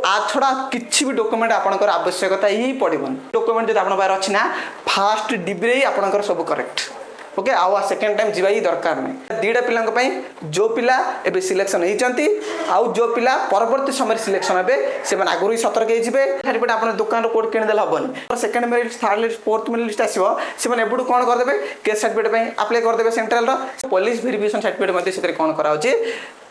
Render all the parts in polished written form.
आ छड़ा किसी भी डॉक्यूमेंट आपनकर आवश्यकता ही पड़बन डॉक्यूमेंट जब आपन बाहर अछि ना फास्ट डिब्रे आपनकर सब करेक्ट ओके आउ सेकेंड टाइम जीवा ही दरकार नहीं दीटा पिला जो पिला एबे सिलेक्शन होती आउ जो पिला परवर्ती समय सिलेक्शन हे से आगुरी सतर्क होते आप दुकान कोड किणदेले हेनी second merit third list fourth merit list आसो से एबुटू कौन करदे केस सर्टिफिकेट अप्लाई करदे सेंट्रल पुलिस वेरिफिकेशन सर्टिफिकेट कौन कराऊँ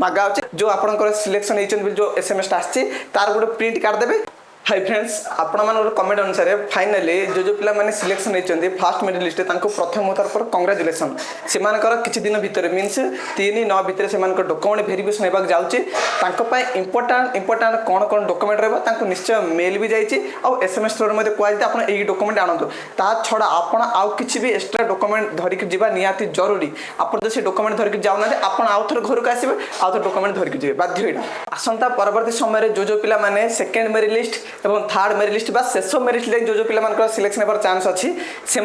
मागा जो आप सिलेक्शन होती जो SMS आसी तार गोटे प्रिंट काटदेवे हाय फ्रेंड्स आपण मान कमेंट अनुसार फाइनाली जो पिला माने सिलेक्शन होती फास्ट मेरिट लिस्ट प्रथम तरफ कंग्राचुलेसन से किसी दिन भितर मीन्स 3-9 भितर से डॉक्यूमेंट वेरिफिकेशन होगा जाऊँगी इंपोर्टाट कौन कौन डॉक्यूमेंट रहा निश्चय मेल भी जाइए आउ SMS थ्रू कहते आप डॉक्यूमेंट आणतु ता छड़ा आपड़ आउ कि भी एक्सट्रा डॉक्यूमेंट धरिक जावा निहाती जरूरी आप जो से डॉक्यूमेंट धरिक जाऊना आप आउ थे घर को आसवे आउ थे डॉक्यूमेंट धरिक जाए बाध्य आसंता परवर्ती समय जो पिला माने सेकेंड मेरिट लिस्ट एवं थर्ड मेरिट लिस्ट बा शेष मेरिट लिस्ट जो पिला मानकर सिलेक्शन होबार चांस अच्छी से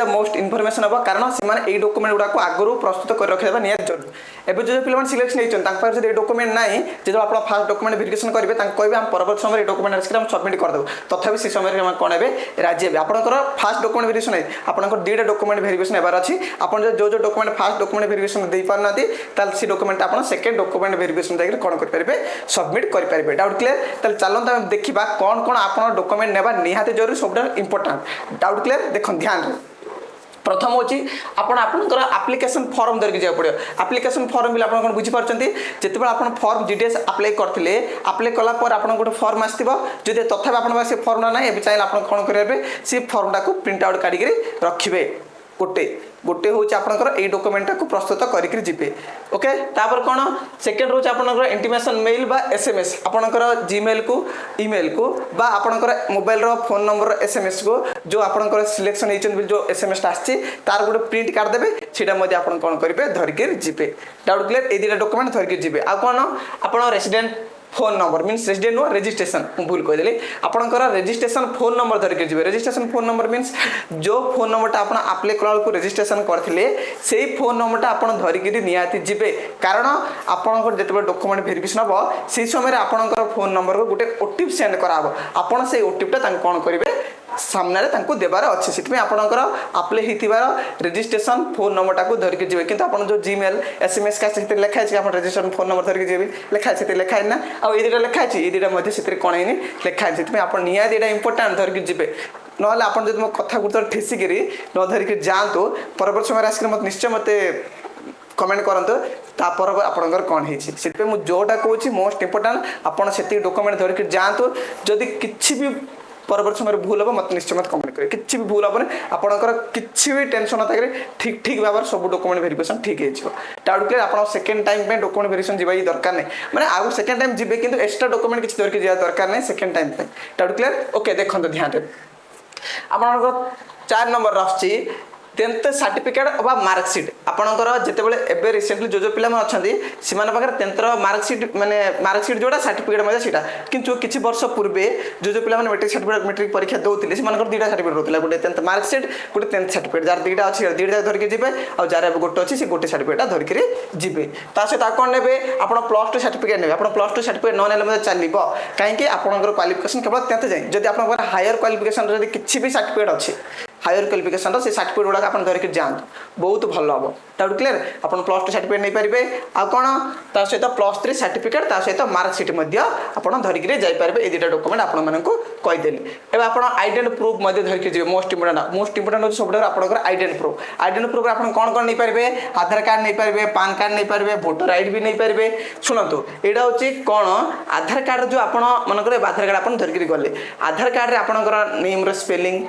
मोस्ट इनफॉरमेशन हम कारण से डॉक्यूमेंट गुड़ा आगु प्रस्तुत कर रखा निहाती जरूरी एवं जो पिला सिलेक्शन होती जो डॉक्यूमेंट ना जो आप फास्ट डॉक्यूमेंट वेरिफिकेशन करेंगे कहे हम परवर्त समय डॉक्यूमेंट आसिक हम सबमिट करदेव तथापि से समय कौन है राजी है आपंकर फास्ट डॉक्यूमेंट वेरिफिकेशन है आपंकर 2टा डॉक्यूमेंट वेरिफिकेशन होबार अच्छी आप जो डॉक्यूमेंट फास्ट डॉक्यूमेंट वेरिफिकेशन दे पारना से डॉक्यूमेंट आप सेकेंड डॉक्यूमेंट वेरिफिकेशन जाकर कौन करेंगे सबमिट करेंगे डाउट क्लियर चलते देखा कौन कौन आप डॉक्यूमेंट नेबा निहाती जरूरी सब इंपोर्टेंट डाउट क्लियर देख ध्यान प्रथम होची आपनकर एप्लिकेशन फॉर्म धरिक जाय पड़ो एप्लिकेशन फॉर्म भी आपन बुझीपारचंती जेतेबेला आपन फॉर्म जीडीएस अप्लाई करथिले अप्लाई कला पर आपन गोटे फॉर्म आस्थिबो जदि तथापि आपन से फॉर्म ना एबे चाहे आपन कोन करबे से फॉर्म टाको प्रिंट आउट काढी के रखिबे गोटे हूँ आपंकर ये डॉक्यूमेंट को प्रस्तुत करके जीपे ओके तापर कौन सेकेंड हूँ आपंकर इंटीमेशन मेल बा SMS आपंकर जीमेल को ईमेल को बा आपंकर मोबाइल रो फोन नंबर SMS को जो आपंकर सिलेक्शन होती जो SMS आसी तार गोटे प्रिंट काटदेवे सीटा आप कौन करेंगे धरिक जीपे डाउट क्लियर ये 2टा डॉक्यूमेंट धरिक जीपे आ कौन आप resident phone number means resident no registration भूल कहीदेली आपंकर रजिस्ट्रेशन फोन नंबर धरिक जी रजिस्ट्रेशन फोन नंबर मीन्स जो फोन नंबरटा आप अप्लाई कला रजिस्ट्रेशन करते से फोन नंबरटा आप धरिक निहाती जीवे कारण आपंकर जो डॉक्यूमेंट वेरिफिकेशन हम से समय आपंकर फोन नंबर को गोटे OTP सेंड कराब आपड़ से OTPटा कौन करेंगे सामने देवार अच्छे से आपंकर अप्लाई होती रजिस्ट्रेशन फोन नंबरटा को धरिक जी कि जो जीमेल SMS का लिखाई आप रजिस्ट्रेशन फोन नंबर धरिक जी लिखाई लिखाई ना आउ ये 2टा लिखाई ये 2टा से कौन है लिखाई से आप निहाती इंपोर्टाट धरिक जी ना आप मो कथा गुड़ ठेसिक न धरिक जातु परवर्त समय आसिक मत निश्चय मत कमेंट करंतु तापर आपंकर कौन है मुझे जोटा कहूँ मोस्ट इंपोर्टाट आपड़ से डॉक्यूमेंट धरिक जातु जदि किसी भी परवर्त समय भूल हम मत निश्चय मत कमेंट करें किसी भी भूल हेनी आपंकर किसी भी टेंशन न था ठीक भाव सब डॉक्यूमेंट वेरिफिकेशन ठीक हो डाउट क्लियर आप सेकेंड टाइम पे डॉक्यूमेंट वेरिफिकेशन जावा दरकार नहीं मैंने आउ सेकेंड टाइम जी कि एक्सट्रा डॉक्यूमेंट किसी धरिक जावा दरकार नहीं सेकेंड टाइम पे डाउट क्लियर ओके देखो ध्यान आप 4 नंबर आसी 10th सर्टिफिकेट अबा मार्कशीट आपंकर जितेबाला एबे रिसेंटली जो पिला अच्छा से 10th मार्कशीट माने मार्कशीट जोड़ा सर्टिफिकेट सीटा किंतु किसी वर्ष पूर्वे जो पिला मेट्रिक सर्टिफिकेट मेट्रिक परीक्षा दौले से 2टा सर्टिफिकेट रोला गोटे 10th मार्कशीट गोटे 10th सर्टिफिकेट जार 2टा अच्छी 2टा धरिक जी और जार गोटे अच्छी से गोटे सर्टिफिकेट धरिक जी सहित कौन ने आप +2 सर्टिफिकेट ने +2 सर्टिफिकेट न ना चलो कहीं आपंकर क्वालिफिकेशन केवल 10th जाए जब आप हायर क्वालिफिकेशन किसी भी सर्टिफिकेट अच्छी हायर क्वालिफिकेशन से सर्टिफिकेट गुड़ा आप धरिक जातु बहुत भल हम डाउट क्लियर आप +2 सर्टिफिकेट नहीं पारे आ कौन सहित +3 सर्टिफिकेट सहित मार्कशीट आप धरिक जापारे ये 2टा डॉक्यूमेंट आपको कहीदेली एवं आप आइडेंट प्रूफ धरिक जी मोस्ट इंपोर्टाट हो सब आपंकर आइडेंट प्रूफ आप कौन कौन नहीं पारे आधार कार्ड नहीं पारे पान कार्ड नहीं पारे वोटर ID भी नहीं पारे शुणु यहाँ हूँ कौन आधार कार्ड जो आप मनकर आधार कार्ड आप धरिक गले आधार कार्ड में आपंकर name spelling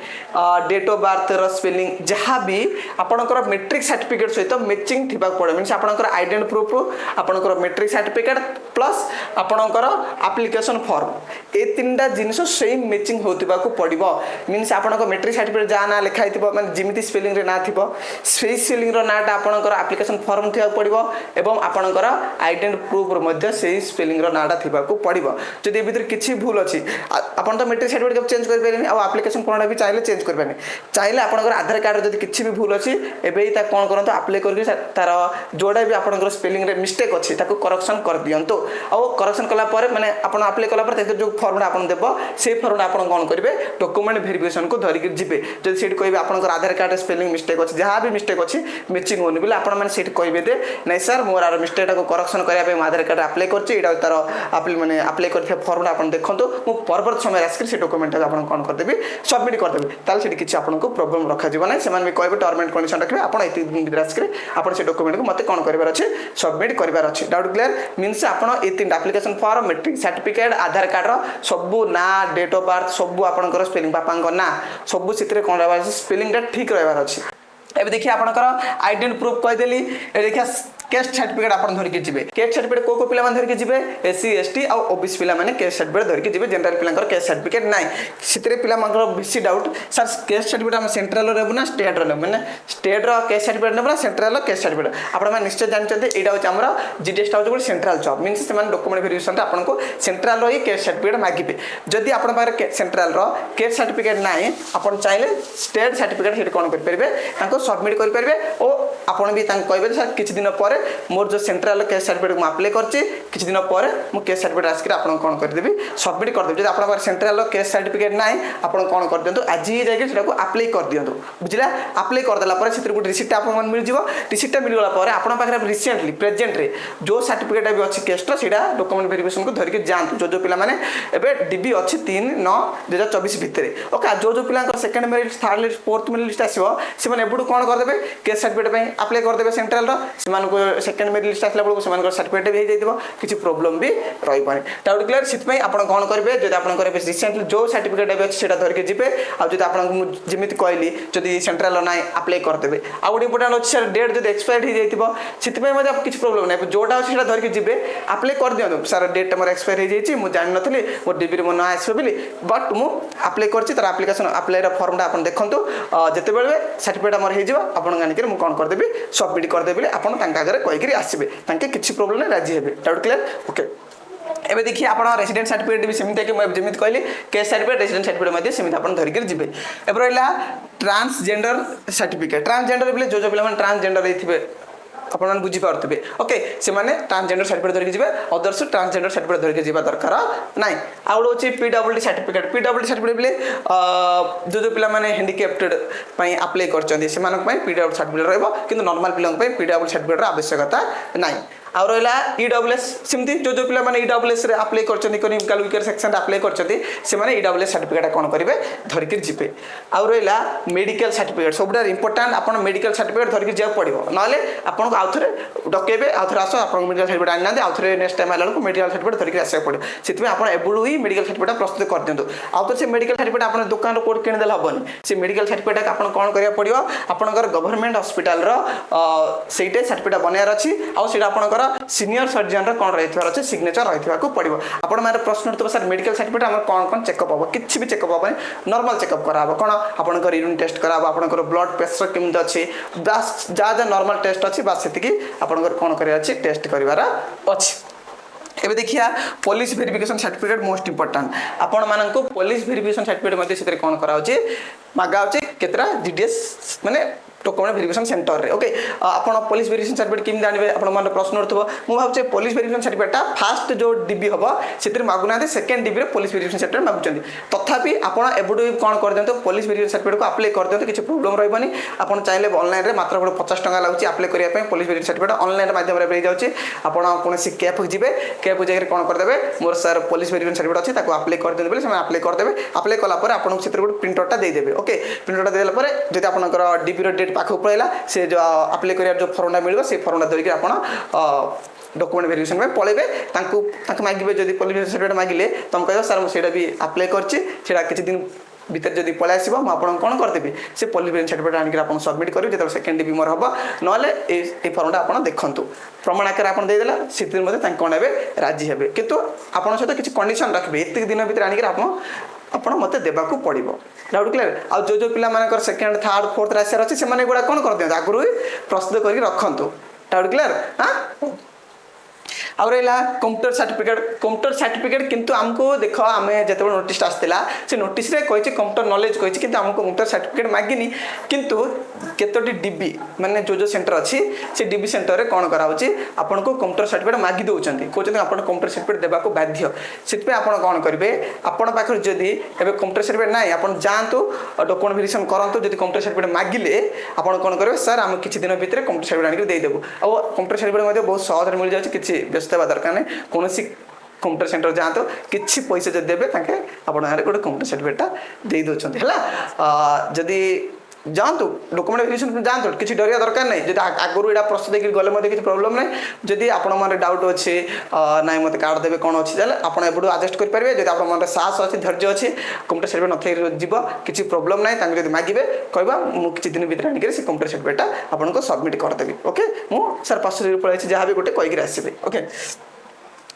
date of birth spelling जहाँ भी आपंकर मेट्रिक सर्टिफिकेट सहित मैचिंग थी पड़े मीन आपंकर आइडेंट प्रूफ आपंकर मेट्रिक सर्टिफिकेट प्लस आपंकर एप्लिकेशन फॉर्म ये 3टा जिनस सेम मैचिंग होता पड़ो मीनस आप मेट्रिक सर्टिफिकेट जहाँ ना लिखाई मैं जमी स्पेलिंग ना थी से स्पेलिंग नाटा आपंकर एप्लिकेशन फॉर्म थी पड़ो एवं आपंकर आइडेंट प्रूफ से स्पेलिंग नाटा थी पड़ो जब ये किसी भूल अच्छी आप तो मेट्रिक सर्टिफिकेट चेंज करें और एप्लिकेशन फॉर्म भी चाहिए चेंज करें चाहिए आपंकर आधार कार्ड जब किसी भी भूल अच्छी एवं कौन करते अप्लाई करके तार जोड़ा भी आपंकर स्पेलिंग मिस्टेक अच्छी करेक्शन कर दिंतु और करेक्शन कलापर मैंने आप अप्लाई कलापर जो फर्मटा आपन देबो से फर्मटा आपन कोन करिवे डॉक्यूमेंट वेरिफिकेशन को धरिक जिबे जदि सेठी कहबे आपनकर आधार कार्ड स्पेलिंग मिस्टेक अछि जहाँ भी मिस्टेक अछि मैचिंग होनी बोले आपन माने सेठी कहबे दे नै सर मोर आर मिस्टेक को करेक्शन करिया पे आधार कार्ड अप्लाई करछि एटा तार माने अप्लाई करथिया फर्मटा आपन देखंतु मु परवर्त समय आसकर से डॉक्यूमेंट आपन कोन कर देबी सबमिट कर देबी ताल सेठी किछि आपन को प्रॉब्लम रखा जीव नै सेमान भी कहबे टर्म एंड कंडीशन रखबे आपन एति दिन आसकर आपन से डॉक्यूमेंट को मते कोन करबार अछि सबमिट करबार अछि डाउट क्लियर मींस आपन ए तीन एप्लीकेशन फॉर्म मैट्रिक सर्टिफिकेट आधार कार्ड रो सबु ना डेट ऑफ बर्थ सबु आपनकर स्पेलिंग पापा ना सबु सितरे कोन रहबार अछि स्पेलिंग टा ठीक रहबार अछि एबे देखिए आपनकर आइडेंटिटी प्रूफ कहि देली ए देखिए कैस्ट सर्टिफिकेट आपन धर के जिबे कैस्ट सर्टिफिकेट को पिला मान धर के जिबे एससी एसटी आ ओबीसी पिला माने कैस्ट सर्टिफिकेट धर के जिबे जनरल पिलांकर कैस्ट सर्टिफिकेट नाही सितरे पिला मानकर बेसी डाउट सर कैस्ट सर्टिफिकेट हम सेंट्रल रे ना स्टेट रे माने स्टेट रो कैस्ट सर्टिफिकेट नेबा सेंट्रल रो कैस्ट सर्टिफिकेट आपण माने निश्चय जानचते एडा होच हमरा जीडीएस टा होच सेंट्रल जॉब मींस से माने डॉक्यूमेंट वेरिफिकेशन आपन को सेंट्रल रो ही कैस्ट सर्टिफिकेट मागिबे जदी आपण पारे सेंट्रल रो कैस्ट सर्टिफिकेट नाही आपण चाहिले स्टेट सर्टिफिकेट हिट कोन कर परबे ताको सबमिट कर परबे ओ आपण भी तां कहबे सर किछ दिन परे मोर जो सेंट्रल कैश सर्टिफिकेट मैं अप्लाई करछि किछ दिन परे मु कैश सर्टिफिकेट आस्कर आपन कोन कर देबी सबमिट कर देबी जदि आपन पर सेंट्रल कैश सर्टिफिकेट नाही आपन कोन कर दियंतु आज ही जाके सेटा को अप्लाई कर दियंतु बुझिला अप्लाई कर देला परे सेतिर गुड रिसीट आपन मन मिल जिवो रिसीट मिल गला परे आपन पाखरे रिसेंटली प्रेजेंट रे जो सर्टिफिकेट भी अछि कैश रो सेटा डॉक्यूमेंट वेरिफिकेशन को धर के जानतु जो पिला माने एबे डीबी अछि 3/9/2024 भितरे ओके जो पिला second merit third list fourth merit list आसीबो से माने एबुड कोन कर देबे कैश सर्टिफिकेट पे अप्लाई कर देबे सेंट्रल रो से मान को सेकंड मेरिट लिस्ट आसला बेलू से सर्टिफिकेट भी हो जाइए किसी प्रोब्लेम भी रही पाए डाउट क्लियर से आप कौन करेंगे जब आप रिसेंटली जो सर्टिफिकेट भी अच्छे धरिक जी आमि कहली जब सेंट्रल ना अप्लाई करदे आ गए इंपोर्टाट अच्छे सर डेट जो एक्सपायर हो जाए किसी प्रोब्लेम ना जोटा अच्छे धरिक जी अप्लाई कर दिखाँ सर डेट मोर एक्सपायर हो जाए मुझे जान नी मोर डीबी मो ना आसो बोली बट मु अप्लाई कर आप्लिकेसन अप्लाई फर्मटा आप देखूँ जिते बड़े सर्टिफिकेट मोर हो आनिक मुझे कौन करदेवी सबमिट करदेवी आप आगे कहीकि आसबे तांके किसी प्रोब्लेम नहीं राजी हेबे डाउट क्लियर ओके एबे देखिए आप रेसिडेंट सर्टिफिकेट भी सेमती जमी कहली कैश सर्टिफिकेट रेसिडेंट सर्टिफिकेट सेमती आप धरिक जी एब रहा ट्रांसजेंडर सर्टिफिकेट ट्रांसजेंडर बोले जो पे ट्रांसजेंडर होते आपन बुझी पारथबे ओके से माने ट्रांसजेंडर सर्टिफिकेट धरिक जिबे अदर्स ट्रांसजेंडर सर्टिफिकेट धरिक जिबा दरकार नाही आउड होची पीडब्ल्यूडी सर्टिफिकेट बोले जो पिला माने हैंडिकैप्टेड पई अप्लाई करचंदी से मानक पई पीडब्ल्यूडी सर्टिफिकेट रहबो किंतु नॉर्मल पिला पई पीडब्ल्यूडी सर्टिफिकेट आवश्यकता नाही आ रहा ईडब्ल्यूएस सेमती जो पिला माने ईडब्ल्यूएस रे अप्लाई करचंदी इकोनॉमिकल वीकर सेक्शन रे अप्लाई करचंदी से माने ईडब्ल्यूएस सर्टिफिकेट कोन करिवे धरिक जिबे आ रहा मेडिकल सर्टिफिकेट सबटा इंपोर्टेंट आपन मेडिकल सर्टिफिकेट धरिक जा पड़िबो नले आपन को आउथरे डकेबे आउथरे आसो आपन मेडिकल सर्टिफिकेट आनि नांदे आउथरे नेक्स्ट टाइम आला को मेडिकल सर्टिफिकेट धरिक आसे पड़े सेति आपन एबुडू ही मेडिकल सर्टिफिकेट प्रस्तुत कर दियंतु आउथरे से मेडिकल सर्टिफिकेट आपन दुकान रो कोड किन देला हबनी से मेडिकल सर्टिफिकेट आपन कोन करिया पड़िबो आपनकर गवर्नमेंट हॉस्पिटल रो सेटे सर्टिफिकेट बनायर अछि आ सेटा आपनकर सीनियर सर्जन कौन रही अच्छे सिग्नेचर रही पड़ो आपण मैंने प्रश्न तो सर मेडिकल सर्टिफिकेट आम कौन कौन चेकअप हम किसी भी चेकअप हम नॉर्मल चेकअप कराब कौन आपंकर यूरिन टेस्ट कराब आपंकर ब्लड प्रेशर केमती अच्छी बस जहाँ जहाँ नॉर्मल टेस्ट अच्छी बस से आपंकर कौन कर टेस्ट करार अच्छी एबे देखिया police verification certificate most important आपण माननको पुलिस वेरिफिकेशन सर्टिफिकेट मध्ये सेते कोन कराउचे मागाउचे केतरा जीडीएस माने डॉक्यूमेंट वेरिफिकेशन सेंटर रे ओके आपण पुलिस वेरिफिकेशन सर्टिफिकेट किम जानबे आपण मन प्रश्न उठबो मु भाबचे पुलिस वेरिफिकेशन सर्टिफिकेटटा फर्स्ट जो डीबी हबो सेतिर मागुना दे सेकंड डीबी रे पुलिस वेरिफिकेशन सर्टिफिकेट मागुचंदी तथापि आपण एबडू कोन कर देंतो पुलिस वेरिफिकेशन सर्टिफिकेट को अप्लाई कर देंतो किछि प्रॉब्लम रहबनी आपण चाहिले ऑनलाइन रे मात्र 50 टका लागुची अप्लाई करिया पे पुलिस वेरिफिकेशन सर्टिफिकेट ऑनलाइन माध्यम रे मिल जाउची आपण कोनसी कैप जिबे कैप जाय रे कोन कर देबे more sir police verification certificate अछि ताको अप्लाई कर देबे से अप्लाई कर देबे अप्लाई कला पर आपण सेतिर गुड प्रिंट आउट दे देबे ओके प्रिंट आउट देला पर जति आपनकर डीबी रो डेट पाखो पळेला से जो अप्लाई करिया जो फॉर्मटा मिलबो से फॉर्मटा धरिक आपण डॉक्यूमेंट वेरिफिकेशन में पळेबे तांको मागिबे जदी पुलिस सर्टिफिकेट मागिले तुम कहबो सर मु सेटा भी अप्लाई करछि सेटा किछि दिन भीतर जदि पळै आसीबो म आपण कोन करदेबी से पुलिस वेरिफिकेशन सर्टिफिकेट आनिक आपण सबमिट करियो जेते सेकंड डीबी मोर हबो नले ए फॉर्मटा आपण देखंतु प्रमाण आकार आपण दे देला सितिर मध्ये तांको कोन हेबे राजी हेबे किंतु आपण सहित किछि कंडीशन रखबे एते दिन भीतर आनिक आपण मते देबाकू पड़िबो डाउट क्लियर आ जो पिला मानकर सेकंड थर्ड फोर्थ राशियार अछि से माने गुडा कोन कर दियौ आगुरु प्रस्तुत करि रखंतु डाउट क्लियर हां आउ रहा कंप्यूटर सर्टिफिकेट किंतु आमको देख आम जो नोटिस आसाला से नोटिस कही कंप्यूटर नॉलेज कही आमको कंप्यूटर सर्टिफिकेट मागिनी किंतु केतोटी डीबी माने जो सेंटर अच्छी से डीबी सेंटर में कौन कराऊँगी आपन को कंप्यूटर सर्टिफिकेट मागी दौरान कहते आप कंप्यूटर सर्टिफिकेट देवाक बाध्य से कौन करेंगे आपण पाखे जदि कंप्यूटर सर्टिफिकेट ना आप जातु डॉक्यूमेंट वेरिफिकेशन करूँ जब कंप्यूटर सर्टिफिकेट मागिले आप कौन करेंगे सर आम किसी दिन भितर कंप्यूटर सर्टिफिकेट आनिक देदेबू और कंप्यूटर सर्टिफिकेट बहुत सहज मिल जाए किसी व्यस्त होगा दरकार नहीं कौन कंप्यूटर सेंटर जातु किसी पैसा जब देवे आप गोटे कंप्यूटर सर्टिफिकेट दे दौरान है जदि जातु डॉक्यूमेंट वेरिफिकेशन जातु किसी डरिया दरकार नहीं जब आगुरी यहाँ प्रस्तुत गले किसी प्रोब्लेम ना जदि आप डाउट अच्छे ना मत कार्ड देवे कौन अच्छी आप आडजस्ट करेंगे जब आप मन साहस अच्छे धैर्य अच्छे कंप्यूटर सर्टिफिकेट नथ जीव किसी प्रोब्लेम ना जब मागे कहवा मुझे किसी दिन भर आनिक कंप्यूटर सर्टिफिकेटा आपको सबमिट करदेवी ओके मुझे पास पलि जहाँ भी गोटे कहीकि आसबे ओके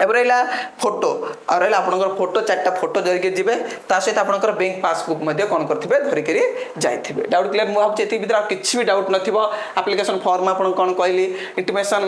अब रहा फोटो आ रहा आपंकर फोटो 4टा फोटो धरिकी जी सहित आपंकर बैंक पासबुक कौन करेंगे धरिकी जाइए डाउट क्लियर मुझे ये भर किसी भी डाउट नप्लिकेसन फॉर्म आप कौन कहली इंटिमेसन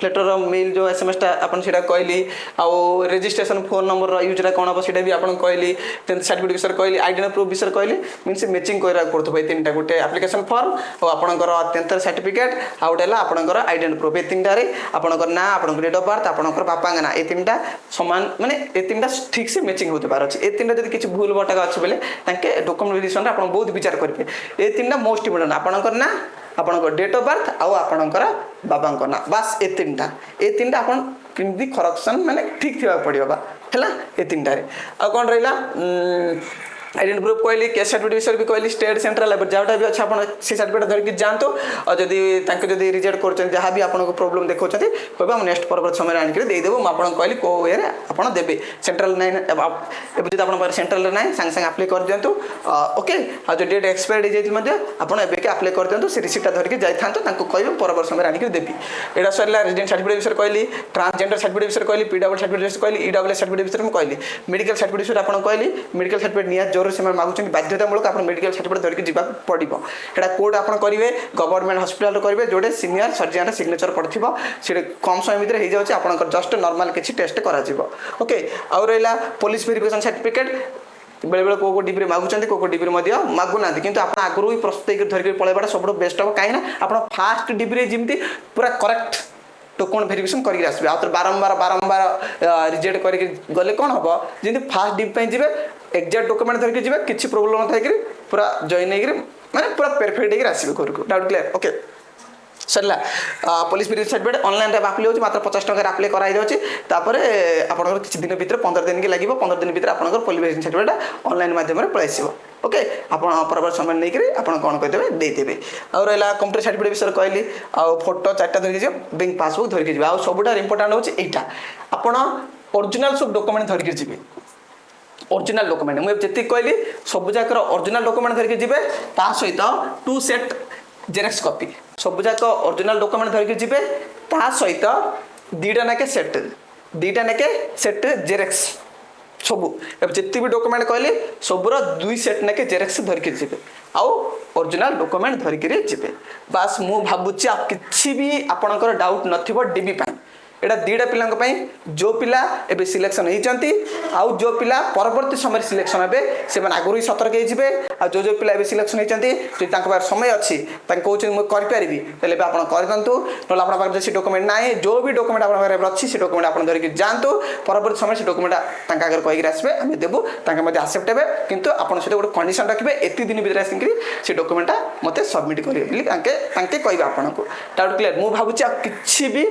लेटर मेल जो एसएमएस आपटा कहली आउ रजिस्ट्रेशन फोन नंबर यूजरा कौन हम सीटा भी आप कहली 10th सर्टिफिकेट विषय कहली आइडेंटिटी प्रूफ विषय कहली मीनस मैचिंग करा पड़ो ये 3टा गोटे एप्लिकेशन फॉर्म और आपंकर 10th सर्टिफिकेट आउ गोटे आपंकर आइडेंटिटी प्रूफ ये 3टारे आपंकर ना आप डेट ऑफ बर्थ आपंकर बापा ना ये 3टा सामान माने ये 3टा ठीक से मैचिंग होते पार अच्छे ये 3टा जब किसी भूल भटका अच्छे बोले डॉक्यूमेंट वेरिफिकेशन आप बहुत विचार करेंगे ये 3टा मोस्ट इम्पोर्टेंट आपंकर ना आपंकर डेट ऑफ बर्थ आउ आपंकर बाबा ना बास ये 3टा आपन किमती करेक्शन माने ठीक थी पड़ो है ये 3टारे आ कौन रहा आइडेंटिटी प्रूफ कहली कैश सर्टिफिकेट विषय भी कहली स्टेट सेंट्रल जहाँ भी अच्छे आप सर्टिफिकेट धरिकी जातु और जब रिजेक्ट कर जहाँ भी आपको प्रोब्लेम देखा कहते हम नेक्स्ट परवर्त समय आनिक देदेबू मुझे कहली कौ वे आप देवे सेंट्रल ना जब आप सेंट्रल ना सागे सागे आप्लाय कर दिंतु ओके आ जो डेट एक्सपायर्ड हो जाए आपके आप्लाय कर दिंतु से रिसीप्टा धरिकी जाता कह परवर्त समय आनिक देवी यहाँ सरला रेजिडेंट सर्टिफिकेट विषय कहली ट्रांसजेंडर सर्टिफिकेट विषय कहली पीडब्ल्यू सर्टिफिकेट विषय कहली ईडब्ल्यू सर्टिफिकेट विषय कहली मेडिकल सर्टिफिकेट विषय आप कहली मेडिकल सर्टिफिकेट निया जरूर से मागुं बाध्यतामूलक आप मेडिकल सर्टिफिकेट धरिकी जावा पड़ो यहाँ कोड आप करेंगे गवर्नमेंट हॉस्पिटल करेंगे जोड़े सीनियर सर्जन सिग्नेचर पड़ो से कम समय भितर हो जाए आप जस्ट नॉर्मल किसी टेस्ट करा ओके आउ रहा पुलिस वेरिफिकेशन सर्टिफिकेट बेले बेले कौ डिब्री मागुंट कौ डिब्री मागुना कि आप आगुरी प्रस्तुत धरिकी पलैवा सब बेस्ट हम कहीं आप फास्ट डिब्री जमी पूरा करेक्ट डॉक्यूमेंट वेरिफिकेशन करके आसबे आ बारंबार रिजेक्ट करके गले कौन हम जमी फास्ट डिब्री जी एक्जाक्ट डॉक्यूमेंट धरिकी जी किसी प्रोब्लेम न पूरा जॉइन माने पूरा परफेक्ट होकर आसबे घर को डाउट क्लियर ओके सरला police verification certificate online apply हो मात्र 50 टका आप्लाय कराई जापर आप किसी दिन भर 15 दिन की लगे 15 दिन भर आप पुलिस वेरिफिकेशन सर्टिफिकेट ऑनलाइन माध्यम पलैस ओके आप परवर्त समय नहीं आप कौन करदे देदेवे आ रहा कंप्यूटर सर्टिफिकेट विषय कहली आ फोटो 4टा धरिकी बैंक पासबुक धरिकी जी आ सबुठ इंपोर्टाट हूँ यहाँ आप ओरिजिनल सब डॉक्यूमेंट धरिकी जी ओरिजिनल डॉक्यूमेंट मुझे जी कहली सब जाकर ओरिजिनल डॉक्यूमेंट धरिकी जी सहित 2 सेट जेरेक्स कॉपी सब जाक ओरिजिनल डॉक्यूमेंट धरिकी जी सहित 2टा नाके सेट जेरेक्स सबू जिते भी डॉक्यूमेंट कहली सबूर 2 सेट नाके जेरेक्स धरिकी जी आउ ओरिजिनल डॉक्यूमेंट धरिकी जी बास मु भावुची किसी भी आपणकर डाउट नथिबो डीबी पाई एटा 2टा पिलांक जो पिला एबे सिलेक्शन होती आउ जो पिला परवर्ती समय सिलेक्शन हे से आगुरी ही सतर्क हो जो पिला एबे सिलेक्शन होती जो समय अच्छी कहते मुझे करें तेल आप करदिंतु ना आप डॉक्यूमेंट ना जो भी डॉक्यूमेंट आप अच्छी से डॉक्यूमेंट आप धरिकी जातु परवर्ती समय से डॉक्यूमेंट आगे कहीकि आसबे आम देवु आक्सेप्ट हे कितु आप गोटे कंडीशन रखिए एत दिन भर आसिक से डॉक्यूमेंटा मत सबमिट करेंगे कह आपको डाउट क्लियर मुझे भावुँ किसी भी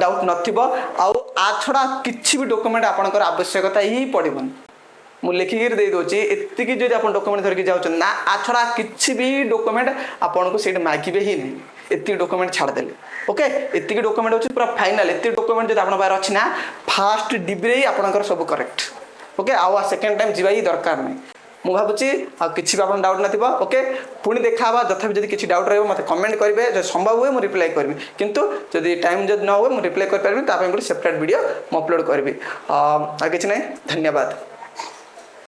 डाउट नथिबो आउ आ छड़ा किछि भी डॉक्यूमेंट आपनकर आवश्यकता ही पड़िबन मु लिखिक दे दोची एतिकी जो आप डॉक्यूमेंट धरिकी जाउछन ना आ छड़ा किछि भी डॉक्यूमेंट आपनको सेट मागिबे ही नहीं एति डॉक्यूमेंट छाड़ देले ओके एतिकी डॉक्यूमेंट होची पूरा फाइनल एति डॉक्यूमेंट जो आपन बाहर अछि ना फर्स्ट डिब्री आपनकर सब करेक्ट ओके आउ सेकंड टाइम जीवा ही दरकार नहीं मु भावुची किसी भी आप डाउट ना ओके पुणी देखा जथा भी किसी डाउट रही मत कमेंट करेंगे जो संभव हुए मुझे रिप्लाई करी किंतु जदि टाइम जब न हुए मुझे रिप्लाई कर पारि सेपरेट वीडियो अपलोड करी किसी ना धन्यवाद।